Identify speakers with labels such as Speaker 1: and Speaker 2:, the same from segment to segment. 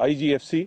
Speaker 1: IGFC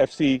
Speaker 1: FC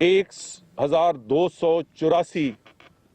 Speaker 1: 1284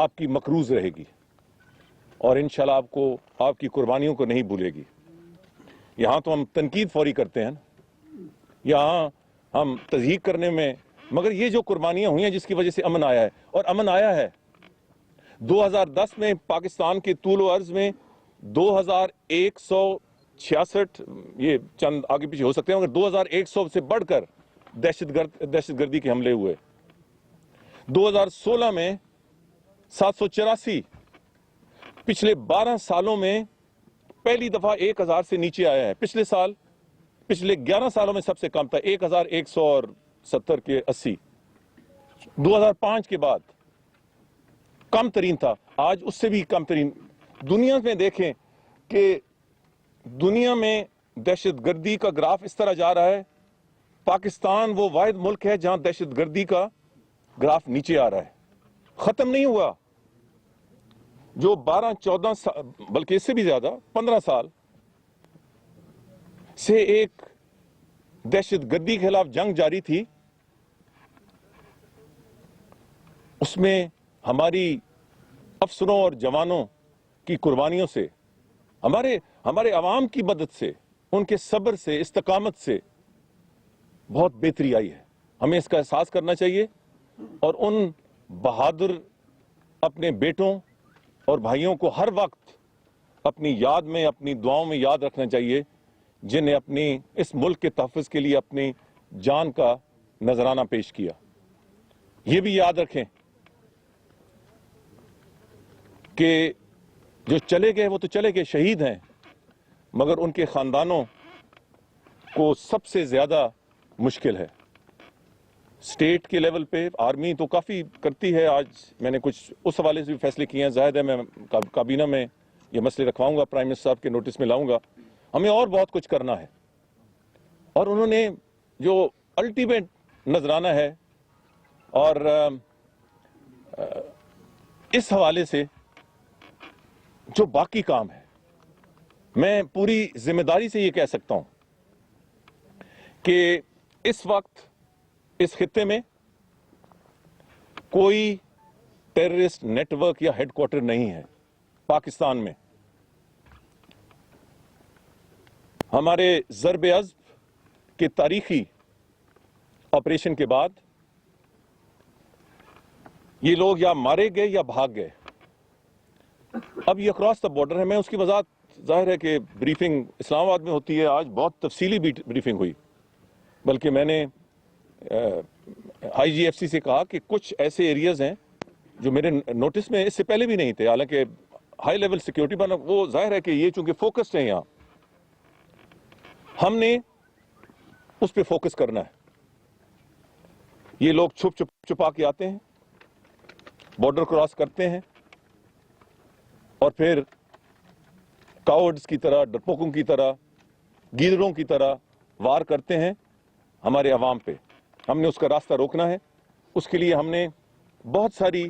Speaker 1: آپ کی مقروض رہے گی اور انشاءاللہ آپ کو آپ کی قربانیوں کو نہیں بھولے گی. یہاں تو ہم تنقید فوری کرتے ہیں نا, یہاں ہم تضحیق کرنے میں, مگر یہ جو قربانیاں ہوئی ہیں جس کی وجہ سے امن آیا ہے, اور امن آیا ہے 2010 میں پاکستان کے طول و عرض میں 2166, یہ چند آگے پیچھے ہو سکتے ہیں مگر 2100 سے بڑھ کر دہشت گردی کے حملے ہوئے. 2016 میں 784, پچھلے 12 سالوں میں پہلی دفعہ 1000 سے نیچے آیا ہے. پچھلے 11 سالوں میں سب سے کم تھا 1170 کے 80. 2005 کے بعد کم ترین تھا, آج اس سے بھی کم ترین. دنیا میں دیکھیں کہ دنیا میں دہشت گردی کا گراف اس طرح جا رہا ہے, پاکستان وہ واحد ملک ہے جہاں دہشت گردی کا گراف نیچے آ رہا ہے, ختم نہیں ہوا. جو 12-14 سال بلکہ اس سے بھی زیادہ 15 سال سے ایک دہشت گردی کے خلاف جنگ جاری تھی, اس میں ہماری افسروں اور جوانوں کی قربانیوں سے, ہمارے عوام کی مدد سے, ان کے صبر سے, استقامت سے بہت بہتری آئی ہے. ہمیں اس کا احساس کرنا چاہیے اور ان بہادر اپنے بیٹوں اور بھائیوں کو ہر وقت اپنی یاد میں, اپنی دعاؤں میں یاد رکھنا چاہیے, جنہیں اپنی اس ملک کے تحفظ کے لیے اپنی جان کا نذرانہ پیش کیا. یہ بھی یاد رکھیں کہ جو چلے گئے وہ تو چلے گئے, شہید ہیں, مگر ان کے خاندانوں کو سب سے زیادہ مشکل ہے. اسٹیٹ کے لیول پہ آرمی تو کافی کرتی ہے, آج میں نے کچھ اس حوالے سے بھی فیصلے کیے ہیں, ظاہر ہے میں کابینہ میں یہ مسئلے رکھواؤں گا, پرائم منسٹر صاحب کے نوٹس میں لاؤں گا. ہمیں اور بہت کچھ کرنا ہے, اور انہوں نے جو الٹیمیٹ نذرانہ ہے, اور اس حوالے سے جو باقی کام ہے, میں پوری ذمہ داری سے یہ کہہ سکتا ہوں کہ اس وقت اس خطے میں کوئی ٹیررسٹ نیٹ ورک یا ہیڈ کوارٹر نہیں ہے. پاکستان میں ہمارے ضرب عضب کے تاریخی آپریشن کے بعد یہ لوگ یا مارے گئے یا بھاگ گئے. اب یہ اکراس دا بارڈر ہے. میں اس کی وضاحت, ظاہر ہے کہ بریفنگ اسلام آباد میں ہوتی ہے, آج بہت تفصیلی بریفنگ ہوئی, بلکہ میں نے IGFC سے کہا کہ کچھ ایسے ایریاز ہیں جو میرے نوٹس میں اس سے پہلے بھی نہیں تھے, حالانکہ ہائی لیول سیکیورٹی بنا, وہ ظاہر ہے کہ یہ چونکہ فوکسڈ ہیں, یہاں ہم نے اس پہ فوکس کرنا ہے. یہ لوگ چھپا کے آتے ہیں, بارڈر کراس کرتے ہیں, اور پھر کاورڈز کی طرح, ڈرپوکوں کی طرح, گیدڑوں کی طرح وار کرتے ہیں ہمارے عوام پہ. ہم نے اس کا راستہ روکنا ہے. اس کے لیے ہم نے بہت ساری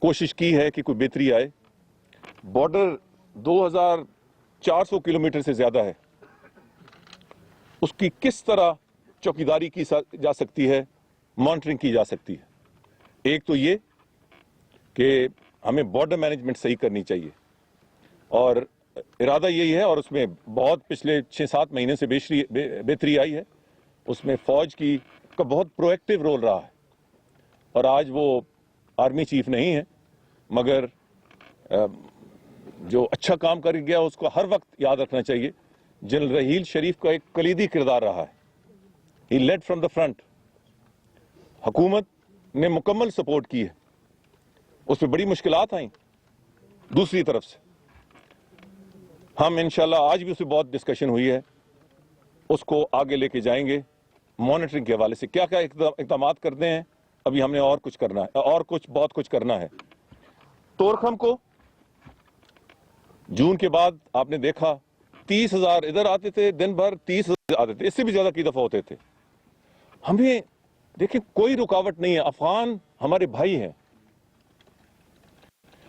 Speaker 1: کوشش کی ہے کہ کوئی بہتری آئے. بارڈر 2400 کلومیٹر سے زیادہ ہے, اس کی کس طرح چوکیداری کی جا سکتی ہے, مانیٹرنگ کی جا سکتی ہے. ایک تو یہ کہ ہمیں بارڈر مینجمنٹ صحیح کرنی چاہیے, اور ارادہ یہی ہے, اور اس میں بہت پچھلے 6-7 مہینے سے بہتری آئی ہے. اس میں فوج کا بہت پرو ایکٹیو رول رہا ہے, اور آج وہ آرمی چیف نہیں ہے, مگر جو اچھا کام کر گیا اس کو ہر وقت یاد رکھنا چاہیے. جنرل رحیل شریف کا ایک کلیدی کردار رہا ہے. ہی لیڈ فرام دا فرنٹ. حکومت نے مکمل سپورٹ کی ہے, اس پہ بڑی مشکلات آئیں دوسری طرف سے. ہم انشاءاللہ آج بھی اس پہ بہت ڈسکشن ہوئی ہے, اس کو آگے لے کے جائیں گے. مانیٹرنگ کے حوالے سے کیا کیا اقدامات کرتے ہیں, ابھی ہم نے اور کچھ کرنا ہے, اور بہت کچھ کرنا ہے. طورخم کو جون کے بعد آپ نے دیکھا 30,000 ادھر آتے تھے دن بھر, 30,000 آتے تھے, اس سے بھی زیادہ کی دفعہ ہوتے تھے. ہمیں دیکھیں کوئی رکاوٹ نہیں ہے, افغان ہمارے بھائی ہیں.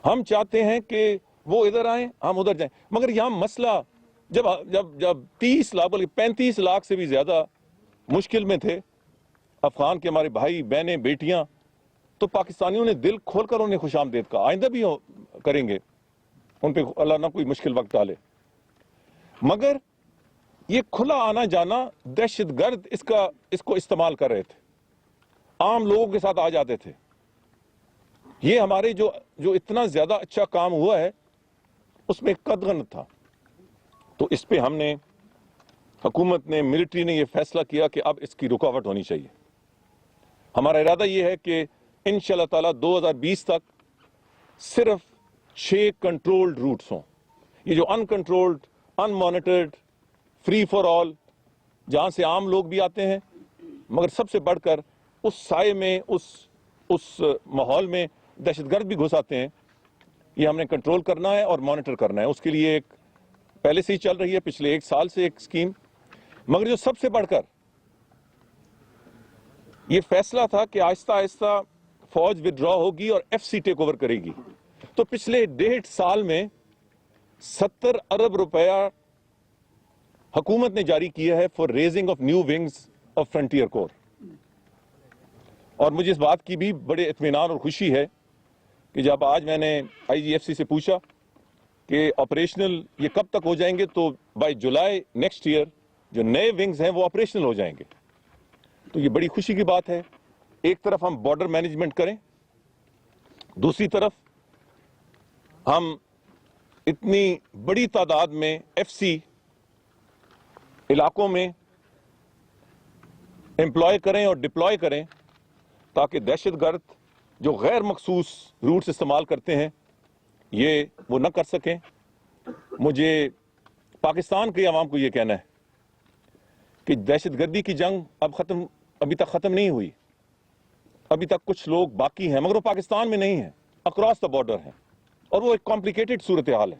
Speaker 1: ہم چاہتے ہیں کہ وہ ادھر آئیں, ہم ادھر جائیں, مگر یہاں مسئلہ جب 30 لاکھ بلکہ 35 لاکھ سے بھی زیادہ مشکل میں تھے افغان کے ہمارے بھائی بہنیں بیٹیاں, تو پاکستانیوں نے دل کھول کر انہیں خوش آمدید کہا، آئندہ بھی کریں گے، ان پہ اللہ نہ کوئی مشکل وقت ڈالے۔ مگر یہ کھلا آنا جانا، دہشت گرد اس کو استعمال کر رہے تھے، عام لوگوں کے ساتھ آ جاتے تھے۔ یہ ہمارے جو اتنا زیادہ اچھا کام ہوا ہے اس میں قدغن تھا۔ تو اس پہ ہم نے، حکومت نے، ملٹری نے یہ فیصلہ کیا کہ اب اس کی رکاوٹ ہونی چاہیے۔ ہمارا ارادہ یہ ہے کہ انشاءاللہ تعالی 2020 تک صرف 6 کنٹرولڈ روٹس ہوں۔ یہ جو uncontrolled, unmonitored, free for all, جہاں سے عام لوگ بھی آتے ہیں، مگر سب سے بڑھ کر اس سائے میں، اس ماحول میں دہشت گرد بھی گھس آتے ہیں، یہ ہم نے کنٹرول کرنا ہے اور مانیٹر کرنا ہے۔ اس کے لیے ایک پہلے سے ہی چل رہی ہے، پچھلے 1 سال سے ایک اسکیم۔ مگر جو سب سے بڑھ کر یہ فیصلہ تھا کہ آہستہ آہستہ فوج وڈرا ہوگی اور ایف سی ٹیک اوور کرے گی، تو پچھلے 1.5 سال میں 70 ارب روپیہ حکومت نے جاری کیا ہے for raising of new wings of frontier corps. اور مجھے اس بات کی بھی بڑے اطمینان اور خوشی ہے کہ جب آج میں نے آئی جی ایف سی سے پوچھا کہ آپریشنل یہ کب تک ہو جائیں گے، تو بائی جولائی نیکسٹ ایئر جو نئے ونگز ہیں وہ آپریشنل ہو جائیں گے۔ تو یہ بڑی خوشی کی بات ہے۔ ایک طرف ہم بارڈر مینجمنٹ کریں، دوسری طرف ہم اتنی بڑی تعداد میں ایف سی علاقوں میں امپلوائے کریں اور ڈپلوائے کریں تاکہ دہشت گرد جو غیر مخصوص روٹس استعمال کرتے ہیں یہ وہ نہ کر سکیں۔ مجھے پاکستان کے عوام کو یہ کہنا ہے کہ دہشت گردی کی جنگ ابھی تک ختم نہیں ہوئی، ابھی تک کچھ لوگ باقی ہیں، مگر وہ پاکستان میں نہیں ہیں، اکراس دا بارڈر ہیں، اور وہ ایک کمپلیکیٹڈ صورتحال ہے۔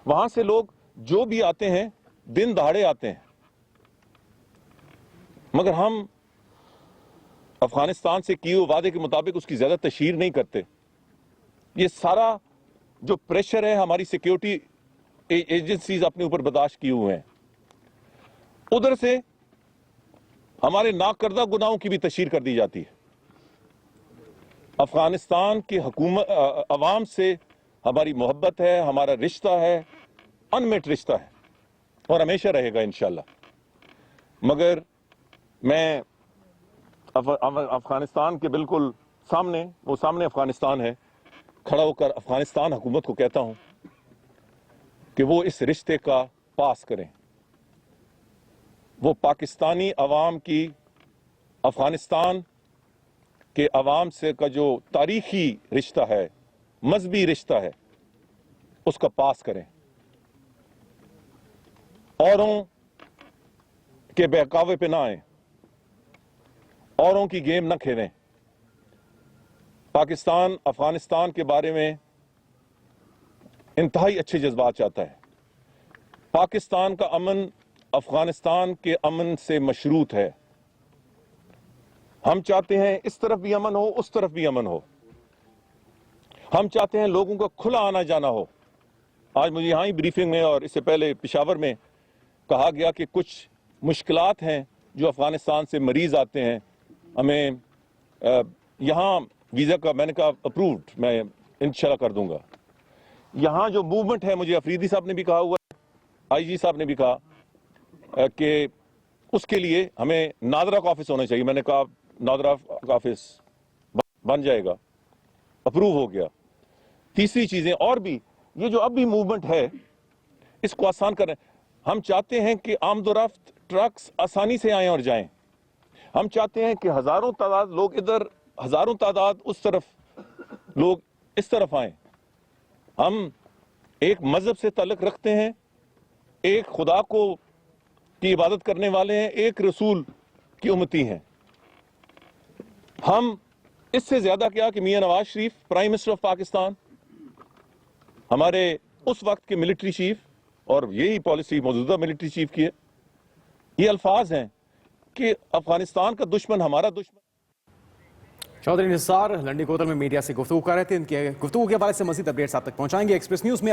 Speaker 1: وہاں سے لوگ جو بھی آتے ہیں دن دہاڑے آتے ہیں، مگر ہم افغانستان سے کیے ہوئے وعدے کے مطابق اس کی زیادہ تشہیر نہیں کرتے۔ یہ سارا جو پریشر ہے ہماری سیکیورٹی ایجنسیز اپنے اوپر برداشت کیے ہوئے ہیں، ادھر سے ہمارے ناکردہ گناہوں کی بھی تشہیر کر دی جاتی ہے۔ افغانستان کی حکومت عوام سے ہماری محبت ہے، ہمارا رشتہ ہے، انمٹ رشتہ ہے، اور ہمیشہ رہے گا انشاءاللہ۔ مگر میں افغانستان کے بالکل سامنے، وہ سامنے افغانستان ہے، کھڑا ہو کر افغانستان حکومت کو کہتا ہوں کہ وہ اس رشتے کا پاس کریں۔ وہ پاکستانی عوام کی افغانستان کے عوام سے کا جو تاریخی رشتہ ہے، مذہبی رشتہ ہے، اس کا پاس کریں، اوروں کے بہکاوے پہ نہ آئیں، اوروں کی گیم نہ کھیلیں۔ پاکستان افغانستان کے بارے میں انتہائی اچھے جذبات چاہتا ہے۔ پاکستان کا امن افغانستان کے امن سے مشروط ہے۔ ہم چاہتے ہیں اس طرف بھی امن ہو، اس طرف بھی امن ہو۔ ہم چاہتے ہیں لوگوں کا کھلا آنا جانا ہو۔ آج مجھے یہاں ہی بریفنگ میں اور اس سے پہلے پشاور میں کہا گیا کہ کچھ مشکلات ہیں جو افغانستان سے مریض آتے ہیں، ہمیں یہاں ویزا کا، میں نے کہا اپرووڈ، میں انشاءاللہ کر دوں گا۔ یہاں جو موومنٹ ہے، مجھے افریدی صاحب نے بھی کہا ہوا ہے، آئی جی صاحب نے بھی کہا کہ اس کے لیے ہمیں نادرا کا آفس ہونا چاہیے۔ میں نے کہا نادرا کا آفس بن جائے گا، اپروو ہو گیا۔ تیسری چیزیں اور بھی، یہ جو اب بھی موومنٹ ہے اس کو آسان کریں۔ ہم چاہتے ہیں کہ آمد و رفت ٹرکس آسانی سے آئیں اور جائیں۔ ہم چاہتے ہیں کہ ہزاروں تعداد لوگ ادھر، ہزاروں تعداد اس طرف، لوگ اس طرف آئیں۔ ہم ایک مذہب سے تعلق رکھتے ہیں، ایک خدا کی عبادت کرنے والے ہیں، ایک رسول کی امتی ہیں۔ ہم اس سے زیادہ کیا کہ Mian Nawaz Sharif prime minister of Pakistan, ہمارے اس وقت کے ملٹری چیف، اور یہی پالیسی موجودہ ملٹری چیف کی ہے، یہ الفاظ ہیں کہ افغانستان کا دشمن ہمارا دشمن۔
Speaker 2: چودھری نثار لنڈی کوتل میں میڈیا سے گفتگو کر رہے تھے، ان کے گفتگو کے حوالے سے مزید اپڈیٹس آپ تک پہنچائیں گے۔ ایکسپریس نیوز میں ابھی